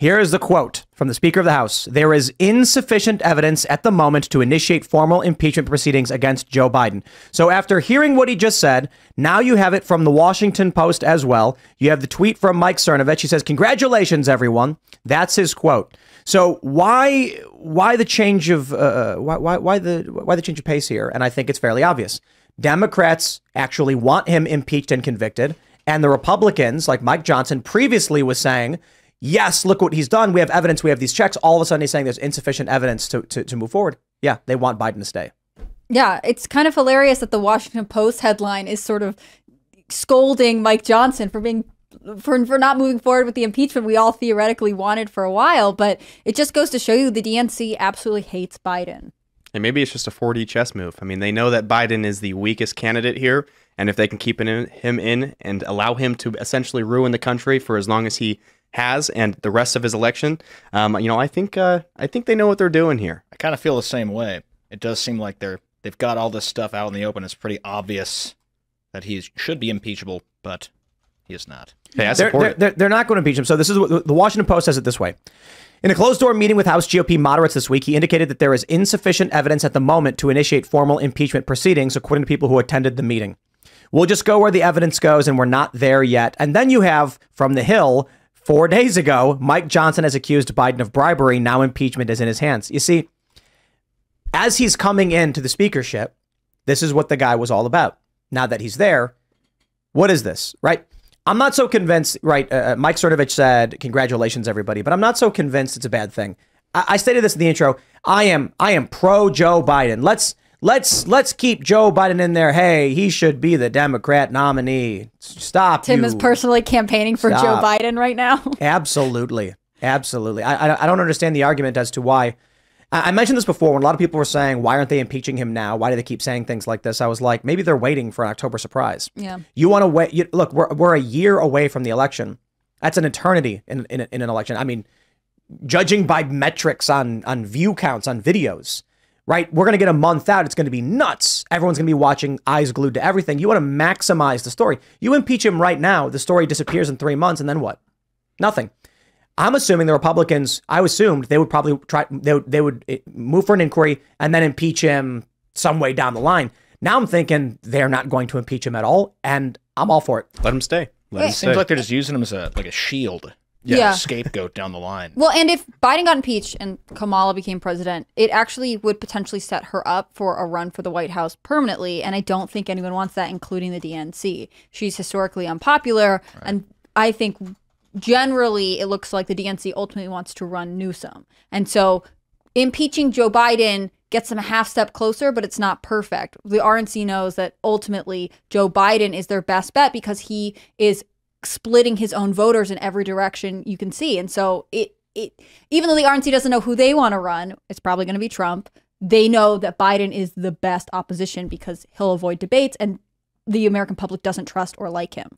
Here is the quote from the Speaker of the House. There is insufficient evidence at the moment to initiate formal impeachment proceedings against Joe Biden. So after hearing what he just said, now you have it from the Washington Post as well. You have the tweet from Mike Cernovich. He says, "Congratulations, everyone." That's his quote. So why the change of why the change of pace here? And I think it's fairly obvious. Democrats actually want him impeached and convicted, and the Republicans, like Mike Johnson, previously was saying, yes, look what he's done. We have evidence. We have these checks. All of a sudden, he's saying there's insufficient evidence to move forward. Yeah, they want Biden to stay. Yeah, it's kind of hilarious that the Washington Post headline is sort of scolding Mike Johnson for not moving forward with the impeachment we all theoretically wanted for a while. But it just goes to show you the DNC absolutely hates Biden. And maybe it's just a 4D chess move. I mean, they know that Biden is the weakest candidate here. And if they can keep him in and allow him to essentially ruin the country for as long as he has and the rest of his election, I think they know what they're doing here. I kind of feel the same way. It does seem like they've got all this stuff out in the open. It's pretty obvious that he should be impeachable, but he is not. Hey, they're not going to impeach him. So this is what the Washington Post says it this way. In a closed-door meeting with House GOP moderates this week, he indicated that there is insufficient evidence at the moment to initiate formal impeachment proceedings, according to people who attended the meeting. We'll just go where the evidence goes, and we're not there yet. And then you have, from the Hill, 4 days ago, Mike Johnson has accused Biden of bribery. Now impeachment is in his hands. You see, as he's coming into the speakership, this is what the guy was all about. Now that he's there, what is this, right? I'm not so convinced, right? Mike Cernovich said, "Congratulations, everybody," but I'm not so convinced it's a bad thing. I stated this in the intro. I am pro Joe Biden. Let's keep Joe Biden in there. Hey, he should be the Democrat nominee. Stop. Tim is personally campaigning for Joe Biden right now. Absolutely. Absolutely. I don't understand the argument as to why. I mentioned this before when a lot of people were saying, why aren't they impeaching him now? Why do they keep saying things like this? I was like, maybe they're waiting for an October surprise. Yeah. You want to wait. Look, we're a year away from the election. That's an eternity in an election. I mean, judging by metrics on view counts on videos, right? We're going to get a month out. It's going to be nuts. Everyone's going to be watching, eyes glued to everything. You want to maximize the story. You impeach him right now. The story disappears in 3 months. And then what? Nothing. I'm assuming the Republicans, I assumed they would probably they would move for an inquiry and then impeach him some way down the line. Now I'm thinking they're not going to impeach him at all. And I'm all for it. Let him stay. It seems like they're just using him as a shield. Yeah. Scapegoat down the line. Well, and if Biden got impeached and Kamala became president, it actually would potentially set her up for a run for the White House permanently. And I don't think anyone wants that, including the DNC. She's historically unpopular. Right. And I think generally it looks like the DNC ultimately wants to run Newsom. And so impeaching Joe Biden gets them a half step closer, but it's not perfect. The RNC knows that ultimately Joe Biden is their best bet because he is splitting his own voters in every direction you can see. And so even though the RNC doesn't know who they want to run, it's probably going to be Trump. They know that Biden is the best opposition because he'll avoid debates and the American public doesn't trust or like him.